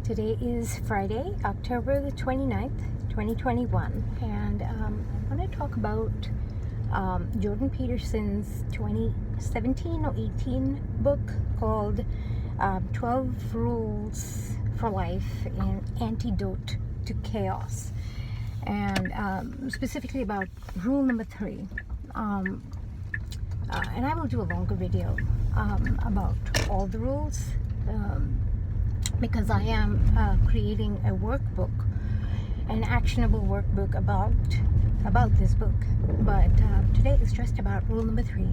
Today is Friday, October the 29th, 2021, and I want to talk about Jordan Peterson's 2017 or 18 book called 12 Rules for Life and Antidote to Chaos, and specifically about rule number 3. And I will do a longer video about all the rules, because I am creating a workbook, an actionable workbook about this book. But today is just about rule number 3.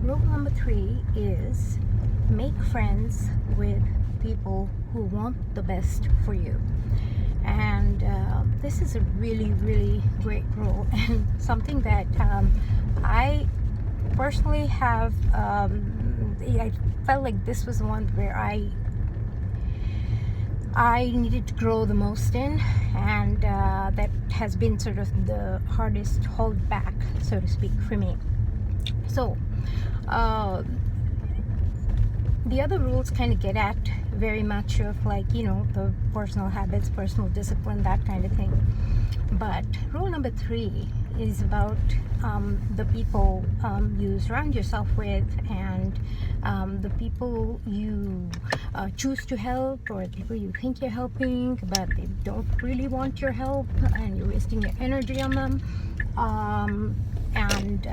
Rule number 3 is make friends with people who want the best for you. And this is a really, really great rule, and something that I personally have, I felt like this was the one where I needed to grow the most in, and that has been sort of the hardest hold back, so to speak, for me. So the other rules kind of get at very much of, like, you know, the personal habits, personal discipline, that kind of thing. But rule number 3 is about the people you surround yourself with, and the people you choose to help, or people you think you're helping but they don't really want your help and you're wasting your energy on them, and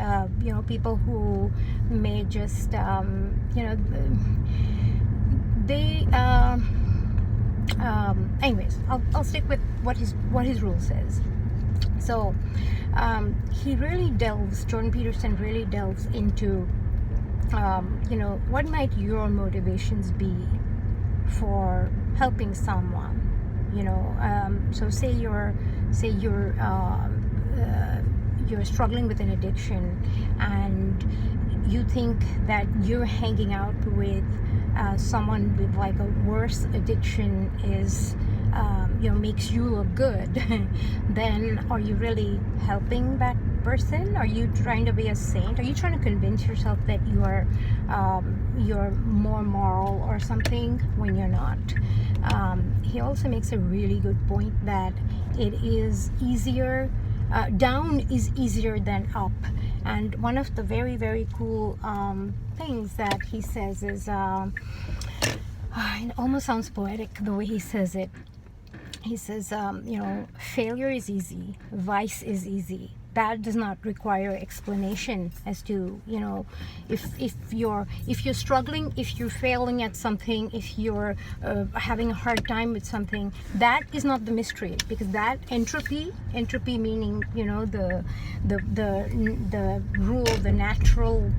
you know, people who may just you know, they anyways, I'll stick with what his rule says. So Jordan Peterson really delves into you know, what might your motivations be for helping someone, you know. So say you're struggling with an addiction, and you think that you're hanging out with someone with like a worse addiction is you know, makes you look good. Then are you really helping that person? Are you trying to be a saint? Are you trying to convince yourself that you're more moral or something when you're not? He also makes a really good point that it is easier, down is easier than up. And one of the very, very cool things that he says is, it almost sounds poetic the way he says it. He says, you know, failure is easy, vice is easy. That does not require explanation as to, you know, if you're struggling, if you're failing at something, if you're having a hard time with something, that is not the mystery, because that entropy meaning, you know, the rule, the natural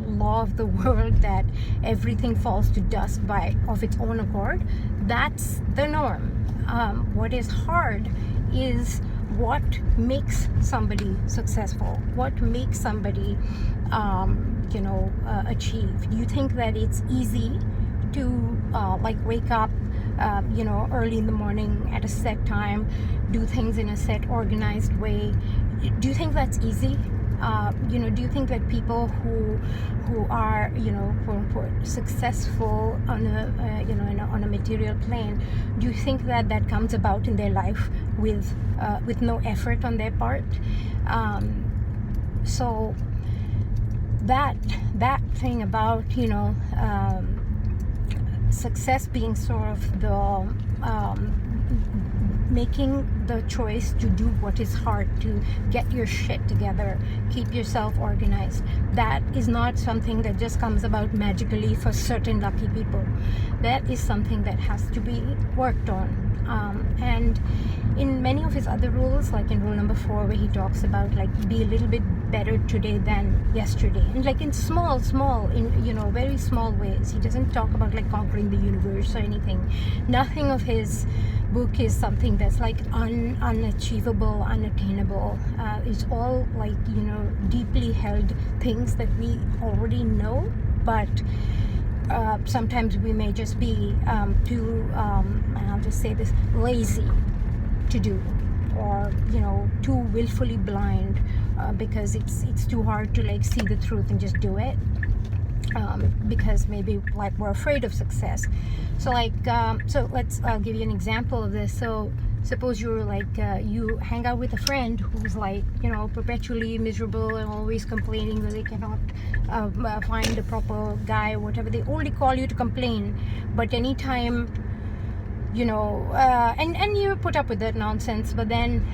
law of the world, that everything falls to dust of its own accord, that's the norm. What is hard is what makes somebody successful, what makes somebody you know, achieve. You think that it's easy to like wake up you know, early in the morning at a set time, do things in a set organized way. Do you think that's easy? You know, do you think that people who are, you know, quote unquote successful on a you know, on a material plane, do you think that comes about in their life with no effort on their part? So that thing about, you know, success being sort of the making the choice to do what is hard, to get your shit together, keep yourself organized, that is not something that just comes about magically for certain lucky people. That is something that has to be worked on. And in many of his other rules, like in rule number 4, where he talks about, like, be a little bit better today than yesterday, and like in small, in, you know, very small ways. He doesn't talk about like conquering the universe or anything. Nothing of his book is something that's like unachievable, unattainable. It's all, like, you know, deeply held things that we already know, but sometimes we may just be too, I'll just say this, lazy to do, or, you know, too willfully blind, because it's too hard to like see the truth and just do it. because maybe like we're afraid of success. So like, so I'll give you an example of this. So suppose you're like, you hang out with a friend who's like, perpetually miserable and always complaining that they cannot find a proper guy or whatever. They only call you to complain, but anytime, and you put up with that nonsense. But then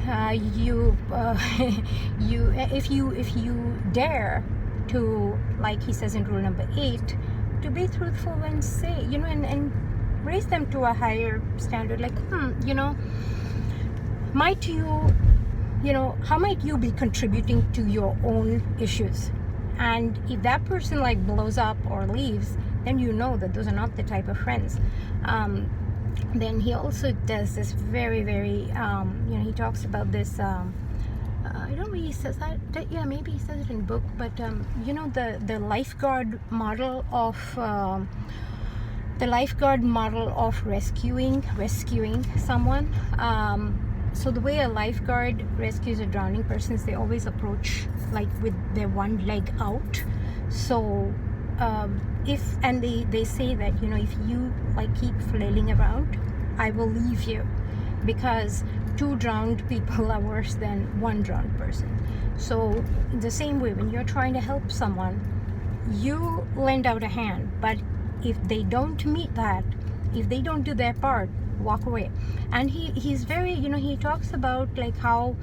if you dare to, like he says in rule number 8, to be truthful and say, and raise them to a higher standard, like, how might you be contributing to your own issues? And if that person like blows up or leaves, then you know that those are not the type of friends. Then he also does this very, very, he talks about this, I don't know if he says that, yeah, maybe he says it in the book, but the lifeguard model of rescuing someone. So the way a lifeguard rescues a drowning person is they always approach like with their one leg out. So they say that if you like keep flailing around, I will leave you, because 2 drowned people are worse than 1 drowned person. So the same way, when you're trying to help someone, you lend out a hand, but if they don't meet that, if they don't do their part, walk away. And he's very, he talks about like how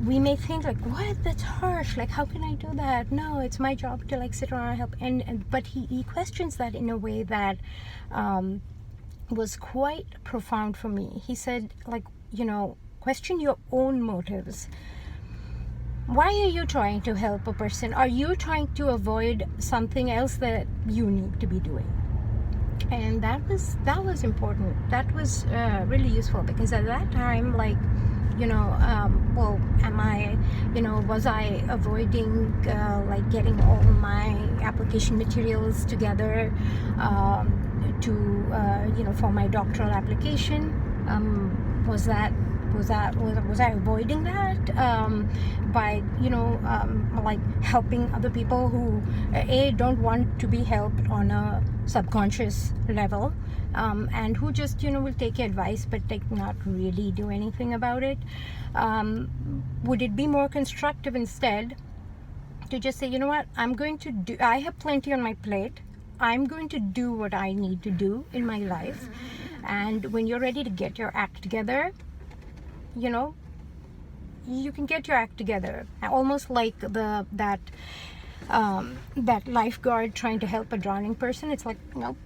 we may think like, what, that's harsh, like how can I do that? No, it's my job to like sit around and help. But he questions that in a way that was quite profound for me. He said, like, question your own motives. Why are you trying to help a person? Are you trying to avoid something else that you need to be doing? And that was important. That was really useful, because at that time, like, was I avoiding like getting all my application materials together for my doctoral application? Was I avoiding that by like helping other people who don't want to be helped on a subconscious level, and who just will take advice but like not really do anything about it? Would it be more constructive instead to just say, what, I have plenty on my plate, I'm going to do what I need to do in my life, and when you're ready to get your act together, you can get your act together. Almost like that lifeguard trying to help a drowning person. It's like, nope,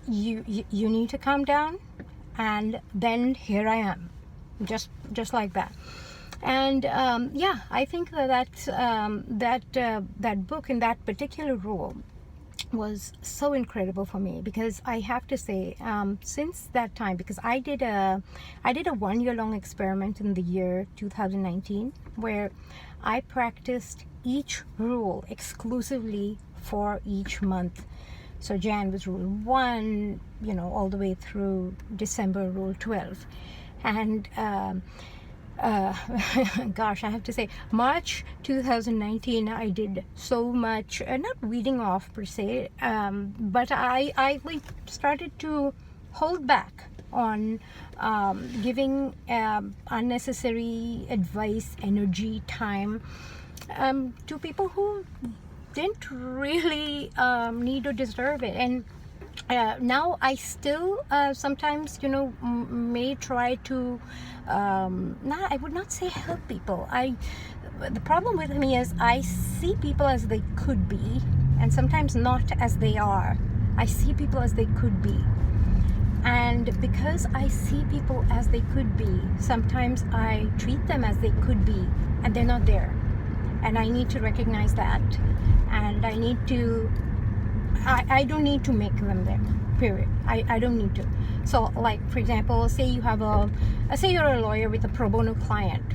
you need to calm down, and then here I am, just like that. And I think that book in that particular role was so incredible for me, because I have to say, since that time, because I did a 1-year-long experiment in the year 2019 where I practiced each rule exclusively for each month. So Jan was rule 1, all the way through December, rule 12. And gosh, I have to say, March 2019, I did so much, not reading off per se, but I like started to hold back on giving unnecessary advice, energy, time to people who didn't really need or deserve it. And now I still sometimes may try to I would not say help people. The problem with me is I see people as they could be, and sometimes not as they are. I see people as they could be, and because I see people as they could be, sometimes I treat them as they could be, and they're not there. And I need to recognize that, and I need to I don't need to make them there, period. I don't need to. So like, for example, say you're a lawyer with a pro bono client,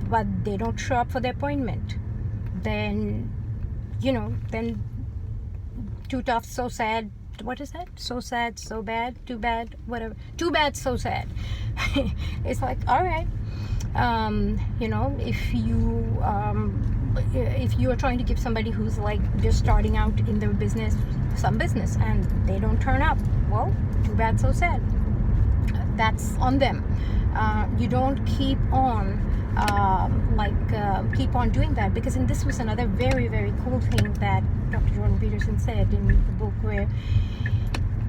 but they don't show up for the appointment, then too tough, so sad, what is that? So sad, so bad, too bad, whatever. Too bad, so sad. It's like, all right, if you are trying to give somebody who's like just starting out in their business some business and they don't turn up, well, too bad, so sad. That's on them. You don't keep on keep on doing that, because, and this was another very, very cool thing that Dr. Jordan Peterson said in the book, where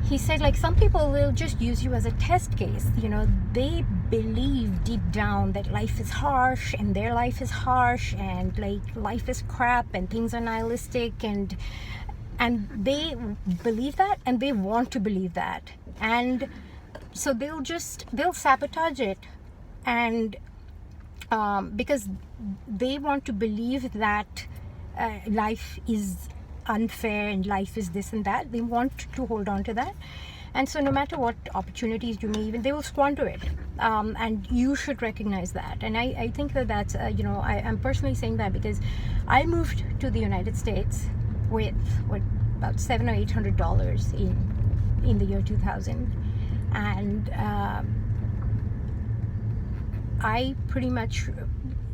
he said, like, some people will just use you as a test case. You know, they believe deep down that life is harsh, and their life is harsh, and like life is crap, and things are nihilistic, and they believe that, and they want to believe that, and so they'll sabotage it, and because they want to believe that life is unfair and life is this and that. They want to hold on to that, and so no matter what opportunities you may even, they will squander it, and you should recognize that. And I think that's I'm personally saying that because I moved to the United States with about $700 or $800 in the year 2000, and I pretty much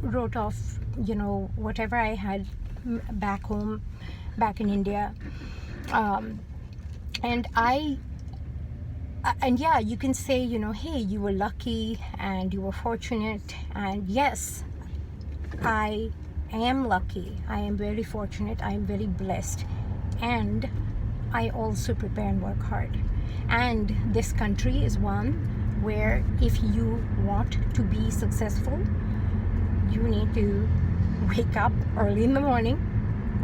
wrote off whatever I had back home, back in India, and yeah, you can say, hey, you were lucky and you were fortunate, and yes, I am lucky, I am very fortunate, I am very blessed, and I also prepare and work hard. And this country is one where if you want to be successful, you need to wake up early in the morning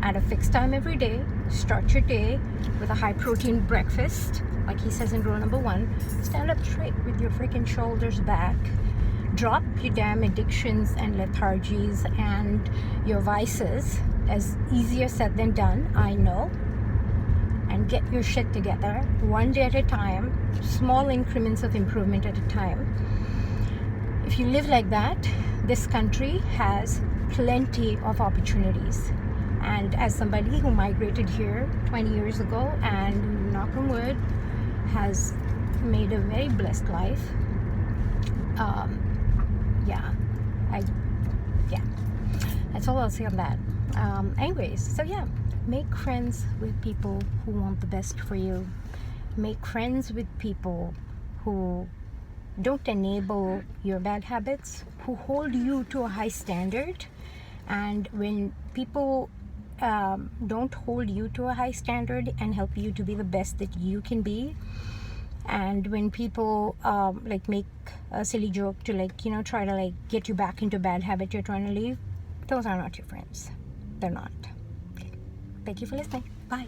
at a fixed time every day, start your day with a high protein breakfast, like he says in rule number 1, stand up straight with your freaking shoulders back, drop your damn addictions and lethargies and your vices, as easier said than done, I know, and get your shit together one day at a time, small increments of improvement at a time. If you live like that, this country has plenty of opportunities. And as somebody who migrated here 20 years ago and, knock on wood, has made a very blessed life, that's all I'll say on that. Anyways, so yeah, make friends with people who want the best for you. Make friends with people who don't enable your bad habits, who hold you to a high standard. And when people don't hold you to a high standard and help you to be the best that you can be, and when people make a silly joke to try to get you back into a bad habit you're trying to leave, those are not your friends. They're not. Okay. Thank you for listening. Bye.